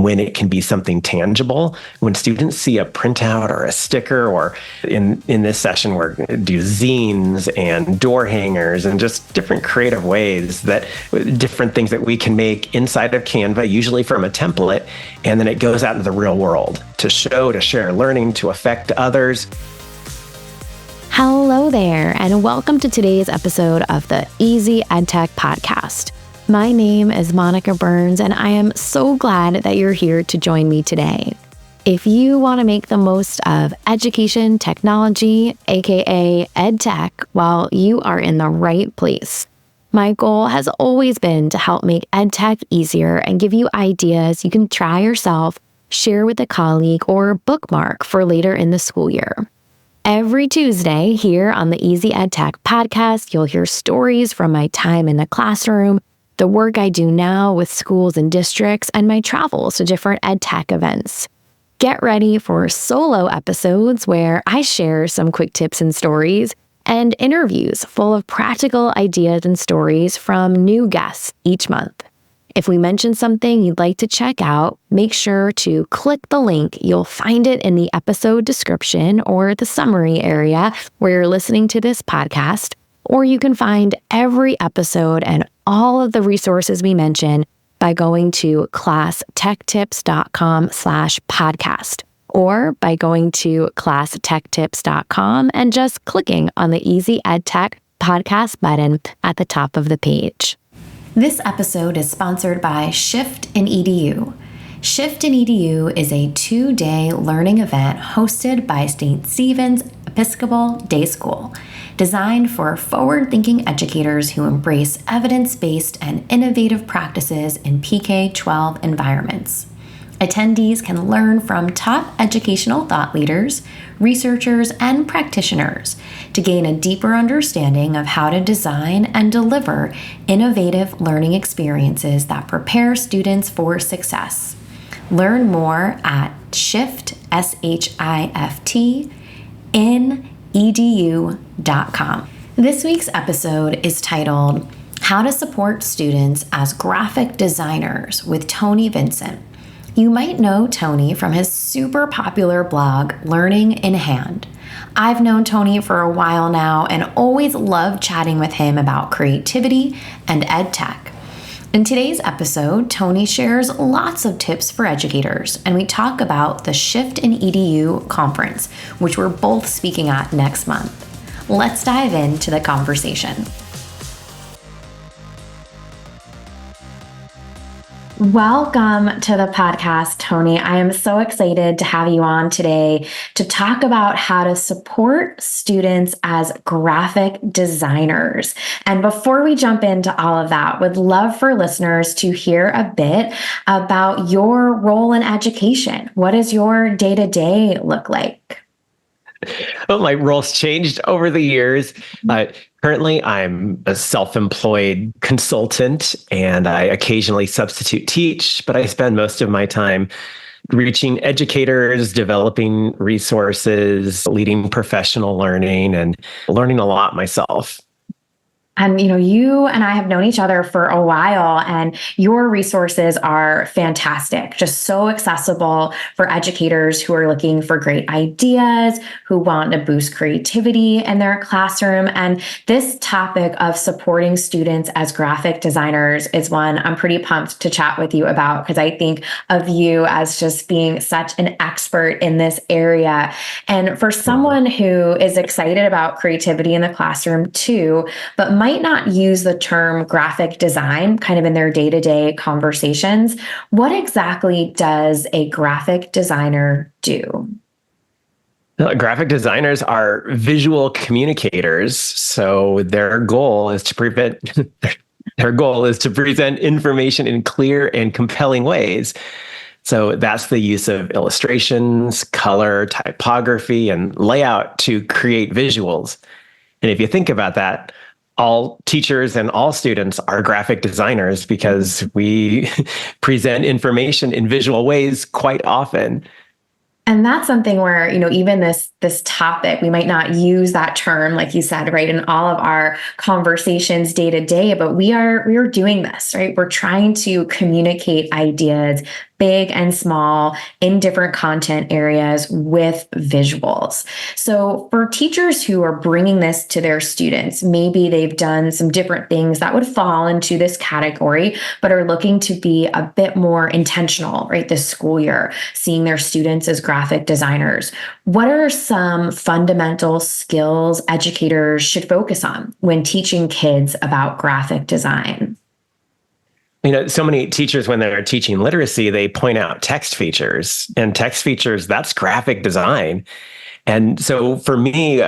when it can be something tangible. When students see a printout or a sticker, or in this session, we're going to do zines and door hangers and just different creative ways different things that we can make inside of Canva, usually from a template, and then it goes out into the real world to share learning, to affect others. Hello there, and welcome to today's episode of the Easy EdTech podcast. My name is Monica Burns, and I am so glad that you're here to join me today. If you want to make the most of education technology, aka EdTech, well, you are in the right place. My goal has always been to help make EdTech easier and give you ideas you can try yourself, share with a colleague, or bookmark for later in the school year. Every Tuesday here on the Easy EdTech podcast, you'll hear stories from my time in the classroom, the work I do now with schools and districts, and my travels to different EdTech events. Get ready for solo episodes where I share some quick tips and stories, and interviews full of practical ideas and stories from new guests each month. If we mention something you'd like to check out, make sure to click the link. You'll find it in the episode description or the summary area where you're listening to this podcast, or you can find every episode and all of the resources we mention by going to classtechtips.com/podcast, or by going to classtechtips.com and just clicking on the Easy EdTech podcast button at the top of the page. This episode is sponsored by Shift in EDU. Shift in EDU is a 2-day learning event hosted by St. Stephen's Episcopal Day School, designed for forward-thinking educators who embrace evidence-based and innovative practices in PK-12 environments. Attendees can learn from top educational thought leaders, researchers, and practitioners to gain a deeper understanding of how to design and deliver innovative learning experiences that prepare students for success. Learn more at shift, SHIFT, in edu.com. This week's episode is titled How to Support Students as Graphic Designers with Tony Vincent. You might know Tony from his super popular blog, Learning in Hand. I've known Tony for a while now and always love chatting with him about creativity and EdTech. In today's episode, Tony shares lots of tips for educators, and we talk about the Shift in EDU conference, which we're both speaking at next month. Let's dive into the conversation. Welcome to the podcast, Tony. I am so excited to have you on today to talk about how to support students as graphic designers. And before we jump into all of that, would love for listeners to hear a bit about your role in education. What does your day-to-day look like? Well, my role's changed over the years. Currently, I'm a self-employed consultant, and I occasionally substitute teach, but I spend most of my time reaching educators, developing resources, leading professional learning, and learning a lot myself. And, you and I have known each other for a while, and your resources are fantastic, just so accessible for educators who are looking for great ideas, who want to boost creativity in their classroom. And this topic of supporting students as graphic designers is one I'm pretty pumped to chat with you about, because I think of you as just being such an expert in this area. And for someone who is excited about creativity in the classroom too, but might not use the term graphic design kind of in their day-to-day conversations, what exactly does a graphic designer do? Graphic designers are visual communicators, so their goal is to present information in clear and compelling ways. So that's the use of illustrations, color, typography, and layout to create visuals. And if you think about that, all teachers and all students are graphic designers because we present information in visual ways quite often. And that's something where, even this topic, we might not use that term, like you said, right, in all of our conversations day to day, but we are doing this, right? We're trying to communicate ideas big and small, in different content areas with visuals. So for teachers who are bringing this to their students, maybe they've done some different things that would fall into this category, but are looking to be a bit more intentional, right, this school year, seeing their students as graphic designers. What are some fundamental skills educators should focus on when teaching kids about graphic design? So many teachers, when they're teaching literacy, they point out text features, and text features, that's graphic design. And so for me,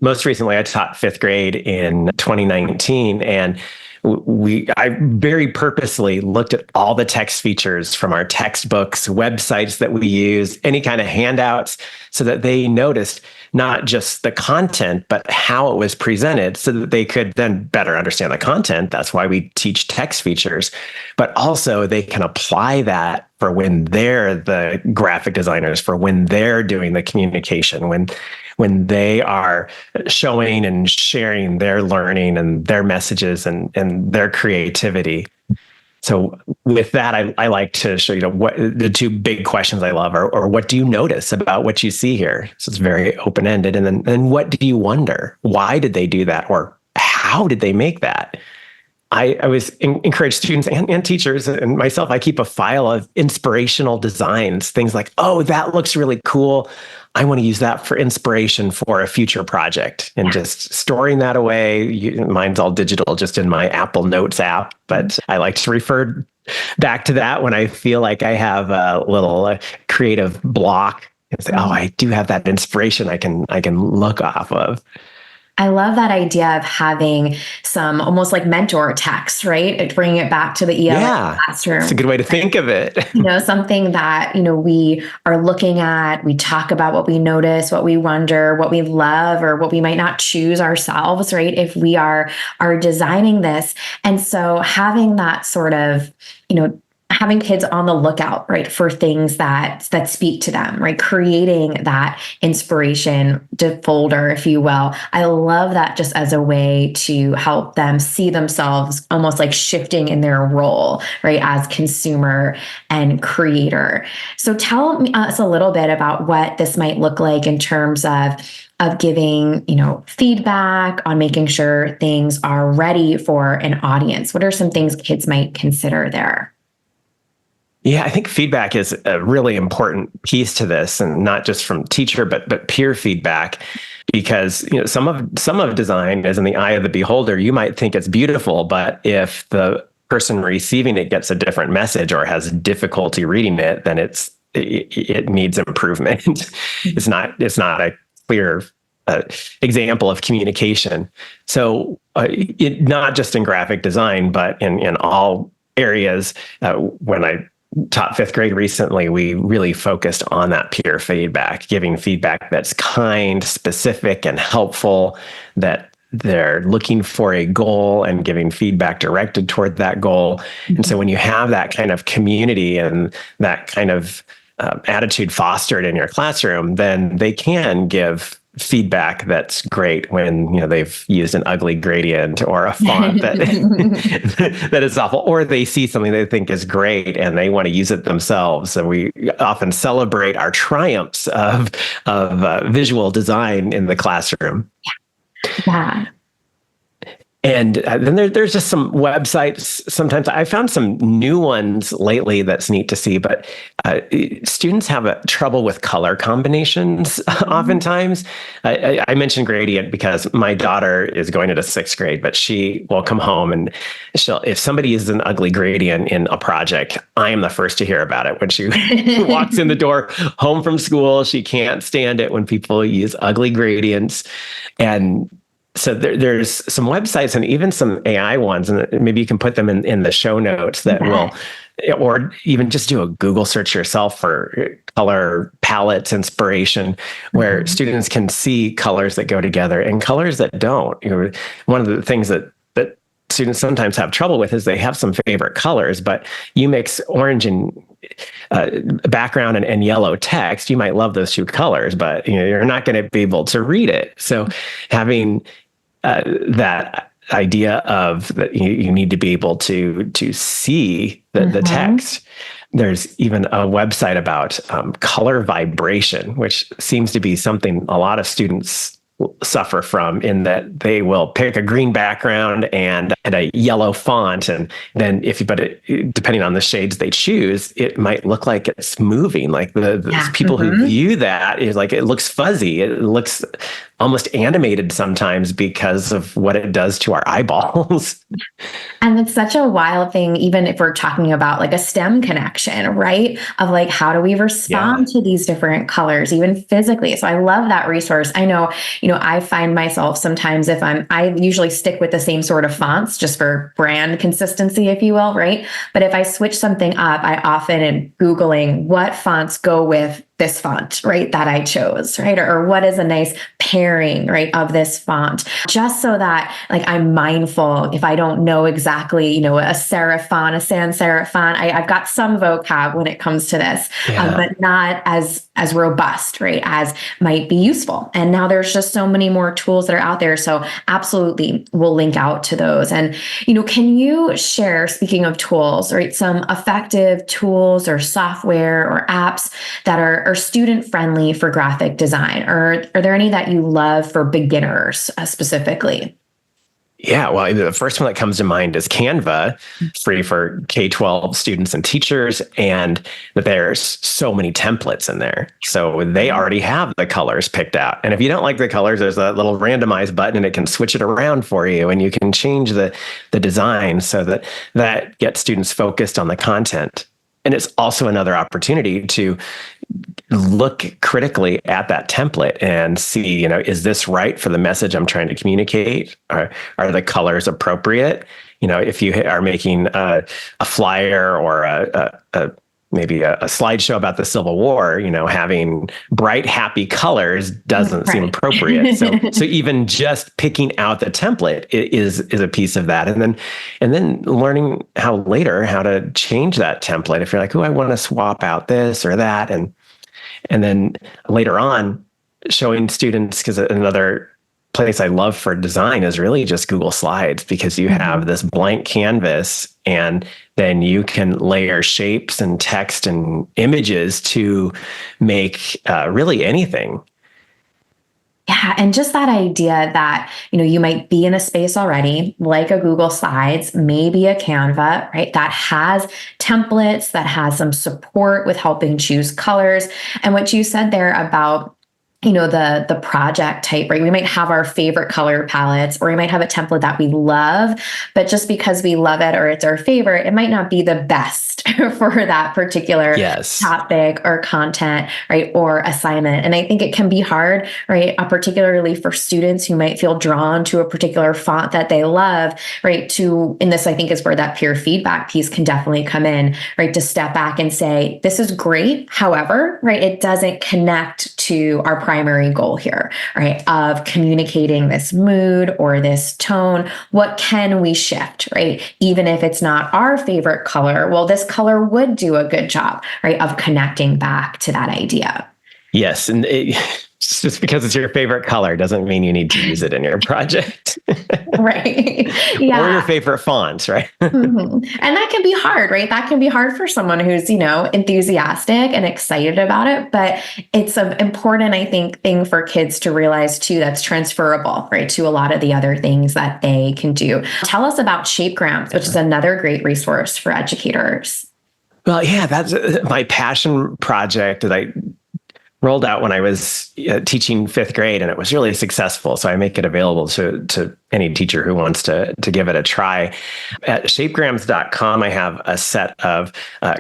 most recently, I taught fifth grade in 2019, and I very purposely looked at all the text features from our textbooks, websites that we use, any kind of handouts, so that they noticed not just the content, but how it was presented so that they could then better understand the content. That's why we teach text features, but also they can apply that for when they're the graphic designers, for when they're doing the communication, when they are showing and sharing their learning and their messages and their creativity. So with that, I like to show what the two big questions I love are, or what do you notice about what you see here? So it's very open-ended. And then what do you wonder? Why did they do that? Or how did they make that? I always encourage students and teachers and myself, I keep a file of inspirational designs, things like, oh, that looks really cool. I want to use that for inspiration for a future project, and just storing that away. Mine's all digital, just in my Apple Notes app, but I like to refer back to that when I feel like I have a little creative block and say, oh, I do have that inspiration I can look off of. I love that idea of having some almost like mentor text, right? Bringing it back to the ELA classroom. It's a good way to think of it. Something that, we are looking at, we talk about what we notice, what we wonder, what we love, or what we might not choose ourselves, right? If we are designing this. And so having that sort of, having kids on the lookout, right, for things that speak to them, right? Creating that inspiration folder, if you will. I love that just as a way to help them see themselves almost like shifting in their role, right, as consumer and creator. So tell us a little bit about what this might look like in terms of giving, feedback on making sure things are ready for an audience. What are some things kids might consider there? Yeah, I think feedback is a really important piece to this, and not just from teacher, but peer feedback, because some of design is in the eye of the beholder. You might think it's beautiful, but if the person receiving it gets a different message or has difficulty reading it, then it needs improvement. It's not a clear example of communication. So not just in graphic design, but in all areas. When I taught fifth grade recently, we really focused on that peer feedback, giving feedback that's kind, specific, and helpful, that they're looking for a goal and giving feedback directed toward that goal. And so when you have that kind of community and that kind of attitude fostered in your classroom, then they can give feedback that's great when they've used an ugly gradient or a font that that is awful, or they see something they think is great and they want to use it themselves. So we often celebrate our triumphs of visual design in the classroom. Yeah. And then there's just some websites. Sometimes I found some new ones lately that's neat to see, but students have trouble with color combinations oftentimes. I mentioned gradient because my daughter is going into sixth grade, but she will come home and if somebody uses an ugly gradient in a project, I am the first to hear about it. When she walks in the door home from school, she can't stand it when people use ugly gradients. And so there's some websites and even some AI ones, and maybe you can put them in the show notes that will, or even just do a Google search yourself for color palettes inspiration, where students can see colors that go together and colors that don't. One of the things that students sometimes have trouble with is they have some favorite colors, but you mix orange and background and yellow text, you might love those two colors, but you're not going to be able to read it. So having that idea of that you need to be able to see the text. There's even a website about color vibration, which seems to be something a lot of students suffer from, in that they will pick a green background and a yellow font, and then depending on the shades they choose, it might look like it's moving. Like the people who view that is like, it looks fuzzy, it looks almost animated sometimes because of what it does to our eyeballs. And it's such a wild thing, even if we're talking about like a STEM connection, right? Of like, how do we respond to these different colors, even physically? So I love that resource. I know, I find myself sometimes I usually stick with the same sort of fonts just for brand consistency, if you will, right? But if I switch something up, I often am Googling what fonts go with this font, right, that I chose, right? Or what is a nice pairing, right, of this font, just so that like I'm mindful if I don't know exactly, a serif font, a sans serif font. I've got some vocab when it comes to this, but not as robust, right, as might be useful. And now there's just so many more tools that are out there. So absolutely, we'll link out to those. And, can you share, speaking of tools, right, some effective tools or software or apps that are student friendly for graphic design? Or are there any that you love for beginners specifically? Yeah, well, the first one that comes to mind is Canva, free for K-12 students and teachers, and there's so many templates in there. So they already have the colors picked out. And if you don't like the colors, there's a little randomize button, and it can switch it around for you, and you can change the design so that gets students focused on the content. And it's also another opportunity to look critically at that template and see, is this right for the message I'm trying to communicate? Are the colors appropriate? If you are making a flyer or maybe a slideshow about the Civil War, having bright, happy colors doesn't seem appropriate. So even just picking out the template is a piece of that. And then learning how to change that template. If you're like, I want to swap out this or that. And then later on, showing students, because another place I love for design is really just Google Slides, because you have this blank canvas, and then you can layer shapes and text and images to make really anything. Yeah. And just that idea that, you might be in a space already, like a Google Slides, maybe a Canva, right? That has templates, that has some support with helping choose colors. And what you said there about the project type, right? We might have our favorite color palettes, or we might have a template that we love, but just because we love it or it's our favorite, it might not be the best for that particular topic or content, right? Or assignment. And I think it can be hard, right? Particularly for students who might feel drawn to a particular font that they love, right? And this, I think, is where that peer feedback piece can definitely come in, right? To step back and say, this is great. However, right, it doesn't connect to our primary goal here, right? Of communicating this mood or this tone. What can we shift, right? Even if it's not our favorite color, well, this color would do a good job, right? Of connecting back to that idea. Yes. And just because it's your favorite color doesn't mean you need to use it in your project. Right. Yeah. Or your favorite fonts, right? And that can be hard, right? That can be hard for someone who's, enthusiastic and excited about it. But it's an important, I think, thing for kids to realize too, that's transferable, right? To a lot of the other things that they can do. Tell us about Shapegrams, which is another great resource for educators. Well, yeah, that's my passion project that I rolled out when I was teaching fifth grade, and it was really successful. So I make it available to any teacher who wants to give it a try. At shapegrams.com, I have a set of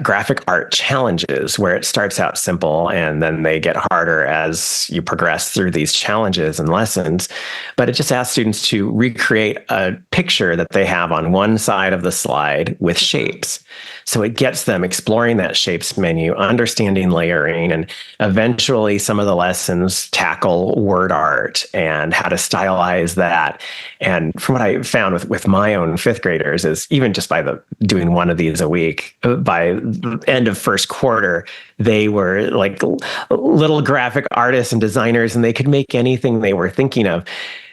graphic art challenges where it starts out simple and then they get harder as you progress through these challenges and lessons. But it just asks students to recreate a picture that they have on one side of the slide with shapes. So it gets them exploring that shapes menu, understanding layering, and eventually some of the lessons tackle word art and how to stylize that. And from what I found with my own fifth graders is even just by doing one of these a week, by the end of first quarter, they were like little graphic artists and designers, and they could make anything they were thinking of.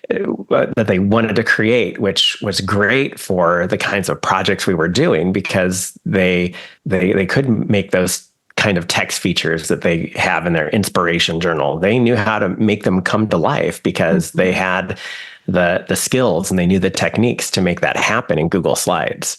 that they wanted to create, which was great for the kinds of projects we were doing because they couldn't make those kind of text features that they have in their inspiration journal. They knew how to make them come to life because they had the skills and they knew the techniques to make that happen in Google Slides.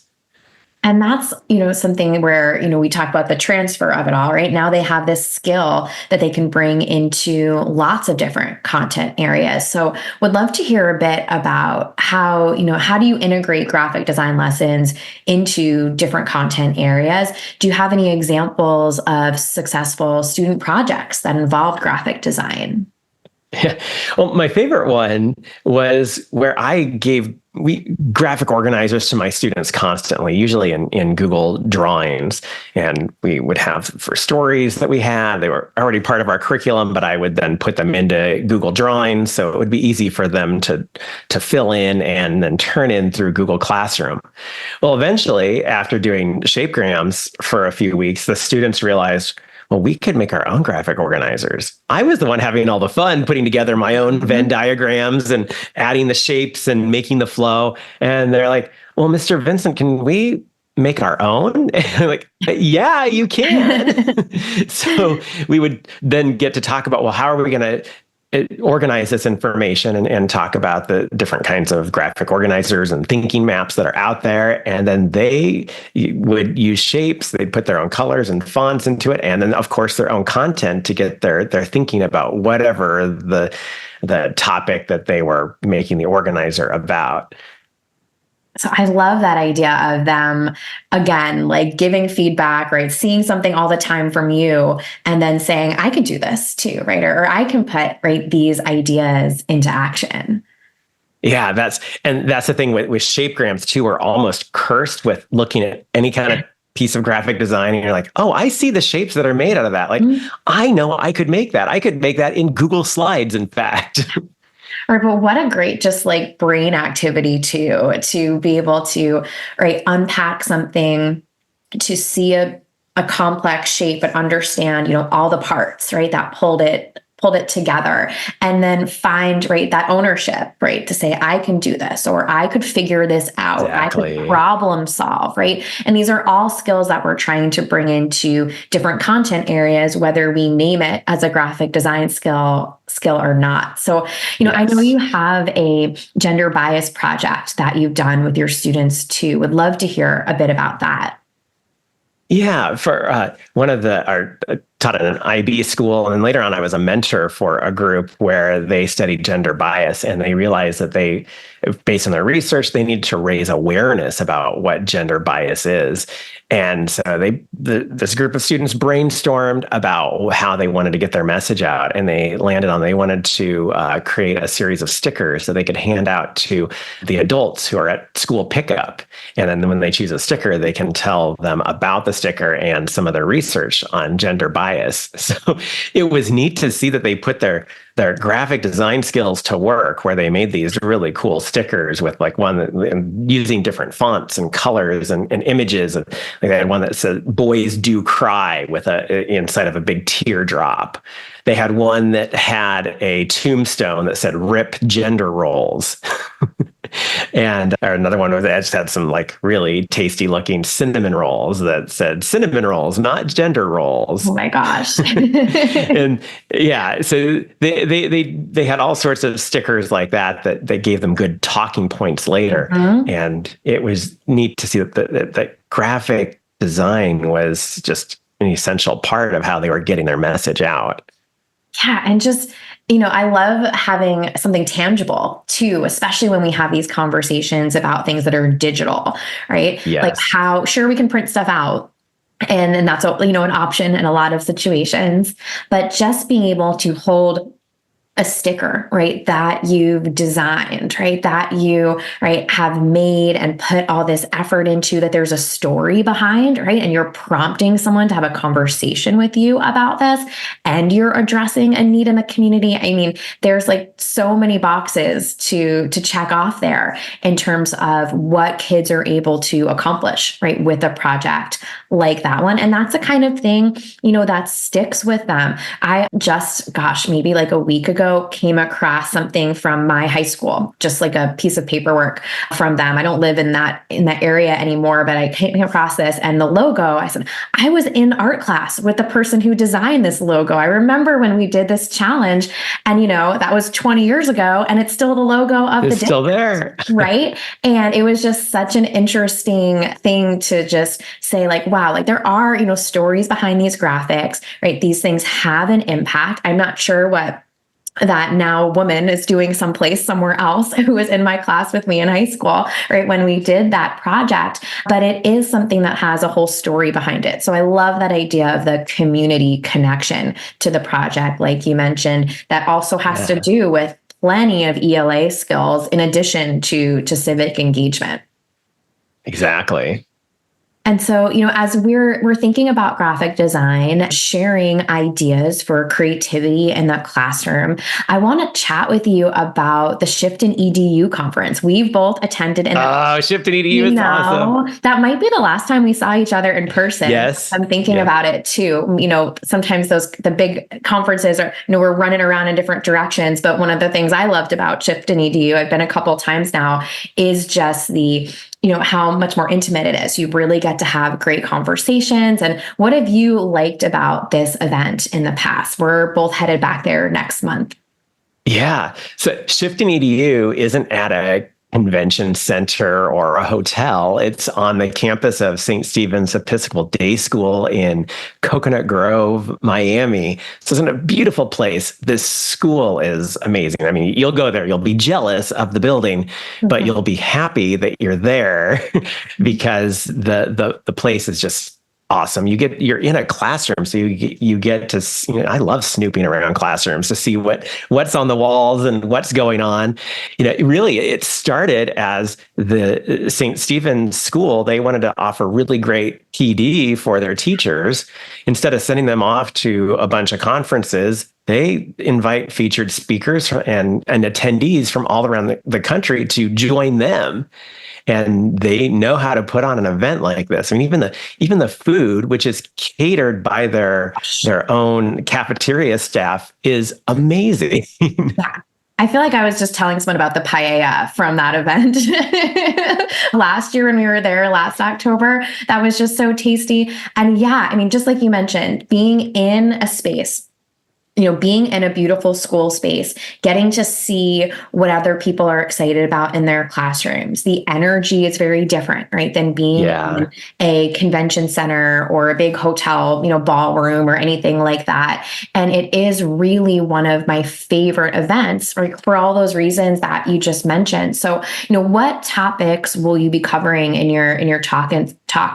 And that's, something where, we talk about the transfer of it all, right? Now they have this skill that they can bring into lots of different content areas. So would love to hear a bit about how do you integrate graphic design lessons into different content areas? Do you have any examples of successful student projects that involved graphic design? Yeah. Well, my favorite one was where I gave graphic organizers to my students constantly, usually in Google Drawings. And we would have for stories that we had, they were already part of our curriculum, but I would then put them into Google Drawings. So it would be easy for them to fill in and then turn in through Google Classroom. Well, eventually, after doing shapegrams for a few weeks, the students realized, well, we could make our own graphic organizers. I was the one having all the fun putting together my own Venn diagrams and adding the shapes and making the flow. And they're like, well, Mr. Vincent, can we make our own? And I'm like, yeah, you can. So we would then get to talk about, well, how are we going to organize this information and talk about the different kinds of graphic organizers and thinking maps that are out there. And then they would use shapes. They'd put their own colors and fonts into it. And then, of course, their own content to get their thinking about whatever the topic that they were making the organizer about. So I love that idea of them, again, like giving feedback, right? Seeing something all the time from you and then saying, I can do this too, right? Or I can put, right, these ideas into action. Yeah, that's the thing with shapegrams too. We're almost cursed with looking at any kind of piece of graphic design and you're like, oh, I see the shapes that are made out of that. Like, I know I could make that. I could make that in Google Slides, in fact. Right, but what a great just like brain activity to be able to, right, unpack something, to see a complex shape and understand, all the parts, right, that pulled it together, and then find, right, that ownership, right, to say, I can do this, or I could figure this out. Exactly. I could problem solve, right? And these are all skills that we're trying to bring into different content areas, whether we name it as a graphic design skill or not. So, Yes. I know you have a gender bias project that you've done with your students too. Would love to hear a bit about that. Yeah, for one of taught at an IB school, and later on I was a mentor for a group where they studied gender bias, and they realized that they, based on their research, they need to raise awareness about what gender bias is. And so this group of students brainstormed about how they wanted to get their message out, and they landed on they wanted to create a series of stickers that they could hand out to the adults who are at school pickup. And then when they choose a sticker, they can tell them about the sticker and some of their research on gender bias. So it was neat to see that they put their graphic design skills to work, where they made these really cool stickers with like one that, using different fonts and colors and images. And like they had one that said "Boys Do Cry" with inside of a big teardrop. They had one that had a tombstone that said "Rip Gender Roles." And another one that just had some like really tasty looking cinnamon rolls that said "Cinnamon Rolls, not Gender Rolls." Oh my gosh. And yeah, so they had all sorts of stickers like that gave them good talking points later. Mm-hmm. And it was neat to see that the graphic design was just an essential part of how they were getting their message out. Yeah. And just, I love having something tangible too, especially when we have these conversations about things that are digital, right? Yes. Like how, sure, we can print stuff out. And that's, an option in a lot of situations, but just being able to hold a sticker, right, that you've designed, right, that you, right, have made and put all this effort into, that there's a story behind, right, and you're prompting someone to have a conversation with you about this, and you're addressing a need in the community. I mean, there's like so many boxes to check off there in terms of what kids are able to accomplish, right, with a project like that one. And that's the kind of thing, that sticks with them. I just, maybe like a week ago, ago came across something from my high school, just like a piece of paperwork from them. I don't live in that area anymore, but I came across this, and the logo, I said, I was in art class with the person who designed this logo. I remember when we did this challenge, and that was 20 years ago, and it's still the logo of It's the still day. there. Right. And it was just such an interesting thing to just say, like, wow, like there are, stories behind these graphics, right? These things have an impact. I'm not sure what that now woman is doing someplace somewhere else who was in my class with me in high school, right, when we did that project. But it is something that has a whole story behind it. So I love that idea of the community connection to the project, like you mentioned, that also has to do with plenty of ELA skills in addition to civic engagement. Exactly. And so, as we're thinking about graphic design, sharing ideas for creativity in the classroom, I want to chat with you about the Shift in EDU conference. We've both attended. Shift in EDU is awesome. That might be the last time we saw each other in person. Yes. I'm thinking about it too. Sometimes the big conferences are, we're running around in different directions. But one of the things I loved about Shift in EDU, I've been a couple times now, is just the how much more intimate it is. You really get to have great conversations. And what have you liked about this event in the past? We're both headed back there next month. Yeah. So Shift in EDU isn't at a convention center or a hotel. It's on the campus of St. Stephen's Episcopal Day School in Coconut Grove, Miami. So it's in a beautiful place. This school is amazing. I mean, you'll go there, you'll be jealous of the building, but you'll be happy that you're there because the place is just awesome. You're in a classroom, so you get to I love snooping around classrooms to see what's on the walls and what's going on. Really, it started as the St. Stephen's School. They wanted to offer really great PD for their teachers. Instead of sending them off to a bunch of conferences, they invite featured speakers and attendees from all around the country to join them. And they know how to put on an event like this. I mean, even the food, which is catered by their own cafeteria staff, is amazing. Yeah. I feel like I was just telling someone about the paella from that event last year when we were there last October. That was just so tasty. And yeah, I mean, just like you mentioned, being in a space, being in a beautiful school space, getting to see what other people are excited about in their classrooms. The energy is very different, right, than being in a convention center or a big hotel, ballroom or anything like that. And it is really one of my favorite events, right, for all those reasons that you just mentioned. So, what topics will you be covering in your talks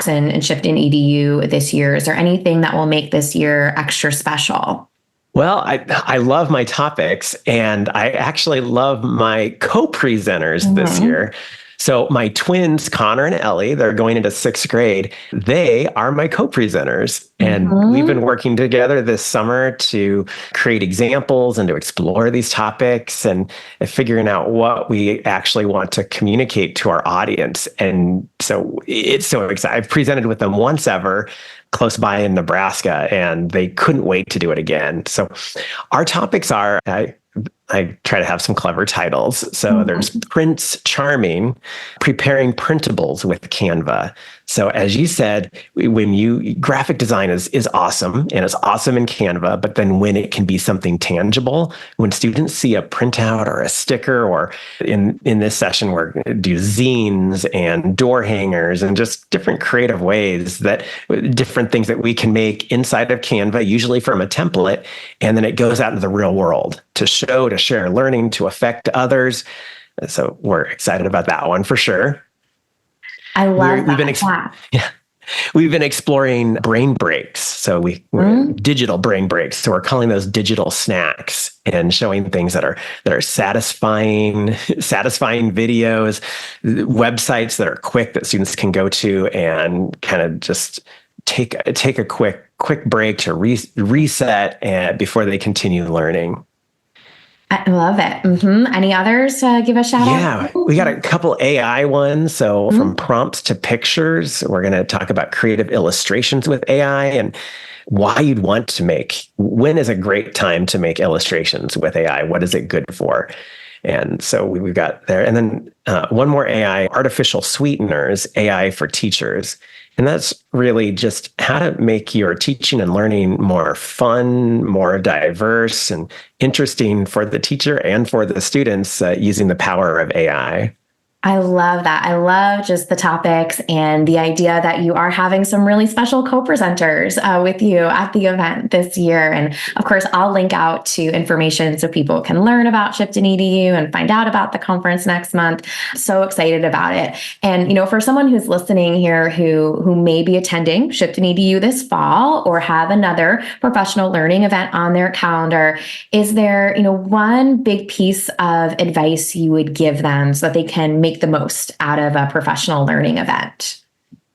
and Shift in EDU this year? Is there anything that will make this year extra special? Well, I love my topics, and I actually love my co-presenters this year. So my twins, Connor and Ellie, they're going into 6th grade. They are my co-presenters. And we've been working together this summer to create examples and to explore these topics and figuring out what we actually want to communicate to our audience. And so it's so exciting. I've presented with them once ever close by in Nebraska, and they couldn't wait to do it again. So our topics are, I try to have some clever titles. So there's Prince Charming, preparing printables with Canva. So as you said, graphic design is awesome, and it's awesome in Canva, but then when it can be something tangible, when students see a printout or a sticker, or in this session, we're going to do zines and door hangers and just different creative ways different things that we can make inside of Canva, usually from a template, and then it goes out into the real world to share learning, to affect others. So we're excited about that one for sure. I love that. We've been exploring brain breaks. So we're digital brain breaks. So we're calling those digital snacks, and showing things that are satisfying videos, websites that are quick that students can go to and kind of just take a quick break to reset before they continue learning. I love it. Any others to give a shout Yeah, out? we got a couple AI ones. So from Mhm. prompts to pictures, we're going to talk about creative illustrations with AI and why you'd want to make. When is a great time to make illustrations with AI? What is it good for? And so we've got there. And then one more AI, artificial sweeteners, AI for teachers. And that's really just how to make your teaching and learning more fun, more diverse, and interesting for the teacher and for the students using the power of AI. I love that. I love just the topics and the idea that you are having some really special co-presenters with you at the event this year. And of course, I'll link out to information so people can learn about Shift in EDU and find out about the conference next month. So excited about it. And, for someone who's listening here who may be attending Shift in EDU this fall or have another professional learning event on their calendar, is there, one big piece of advice you would give them so that they can make the most out of a professional learning event?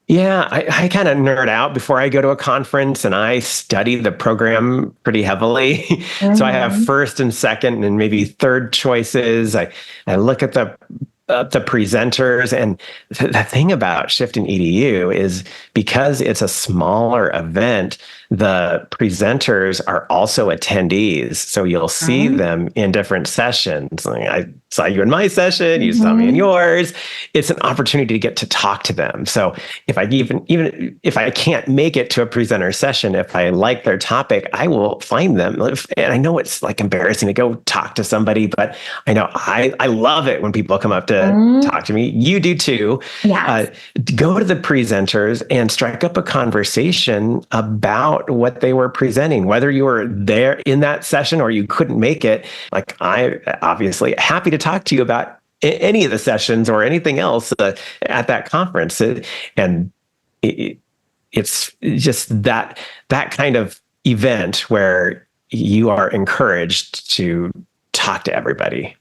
Yeah, I kind of nerd out before I go to a conference and I study the program pretty heavily. So I have Mhm. first and second and maybe third choices. I look at the presenters. And the thing about Shift in EDU is because it's a smaller event, the presenters are also attendees. So you'll see them in different sessions. Like I saw you in my session, you saw me in Mhm. yours. It's an opportunity to get to talk to them. So if I even if I can't make it to a presenter session, if I like their topic, I will find them. And I know it's like embarrassing to go talk to somebody, but I know I love it when people come up to talk to me. You do too. Yes. Go to the presenters and strike up a conversation about what they were presenting, whether you were there in that session or you couldn't make it. Like I obviously happy to talk to you about any of the sessions or anything else at that conference. And it's just that kind of event where you are encouraged to talk to everybody.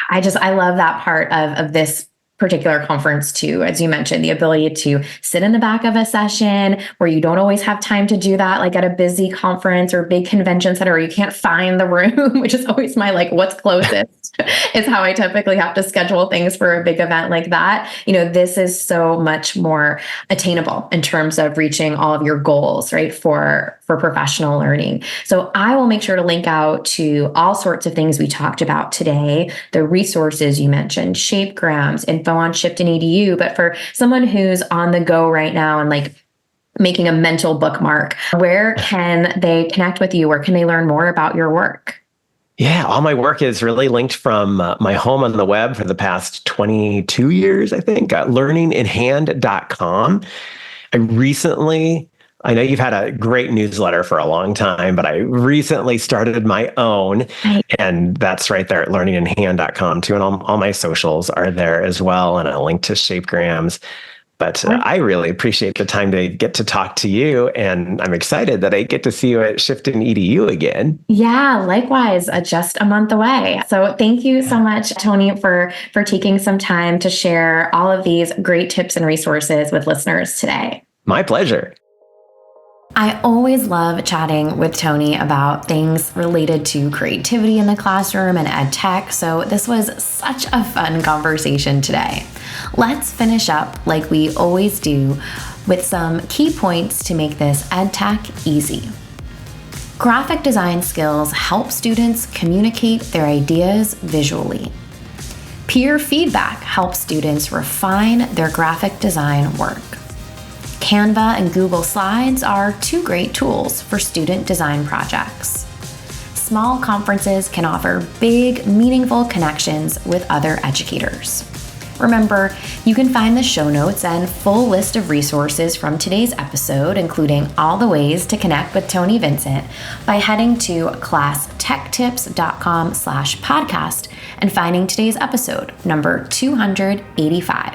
I love that part of this particular conference too. As you mentioned, the ability to sit in the back of a session where you don't always have time to do that, like at a busy conference or big convention center, or you can't find the room, which is always my what's closest is how I typically have to schedule things for a big event like that. This is so much more attainable in terms of reaching all of your goals, right? For professional learning. So I will make sure to link out to all sorts of things we talked about today, the resources you mentioned, shapegrams, info on Shift in EDU. But for someone who's on the go right now and making a mental bookmark, where can they connect with you? Where can they learn more about your work? Yeah, all my work is really linked from my home on the web for the past 22 years, I think, learninginhand.com. I know you've had a great newsletter for a long time, but I recently started my own, and that's right there at learninginhand.com too. And all my socials are there as well, and a link to Shapegrams. But I really appreciate the time to get to talk to you, and I'm excited that I get to see you at Shift in EDU again. Yeah, likewise, just a month away. So thank you so much, Tony, for taking some time to share all of these great tips and resources with listeners today. My pleasure. I always love chatting with Tony about things related to creativity in the classroom and EdTech, so this was such a fun conversation today. Let's finish up like we always do with some key points to make this EdTech easy. Graphic design skills help students communicate their ideas visually. Peer feedback helps students refine their graphic design work. Canva and Google Slides are two great tools for student design projects. Small conferences can offer big, meaningful connections with other educators. Remember, you can find the show notes and full list of resources from today's episode, including all the ways to connect with Tony Vincent, by heading to classtechtips.com/podcast and finding today's episode, number 285.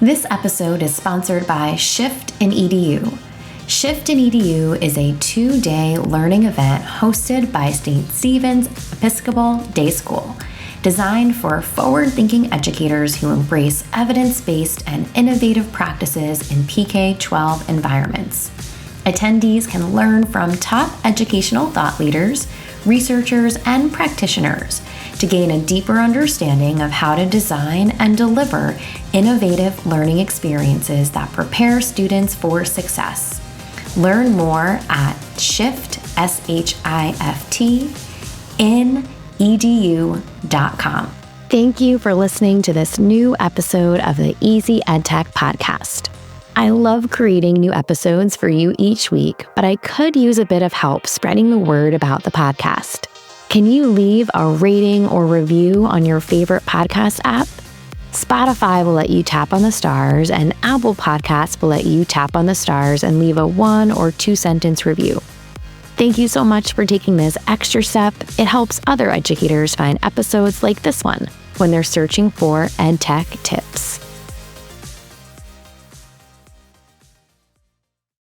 This episode is sponsored by Shift in EDU. Shift in EDU is a 2-day learning event hosted by St. Stephen's Episcopal Day School, designed for forward-thinking educators who embrace evidence-based and innovative practices in PK-12 environments. Attendees can learn from top educational thought leaders, researchers, and practitioners to gain a deeper understanding of how to design and deliver innovative learning experiences that prepare students for success. Learn more at shiftinEDU.com. Thank you for listening to this new episode of the Easy EdTech podcast. I love creating new episodes for you each week, but I could use a bit of help spreading the word about the podcast. Can you leave a rating or review on your favorite podcast app? Spotify will let you tap on the stars, and Apple Podcasts will let you tap on the stars and leave a 1 or 2 sentence review. Thank you so much for taking this extra step. It helps other educators find episodes like this one when they're searching for EdTech tips.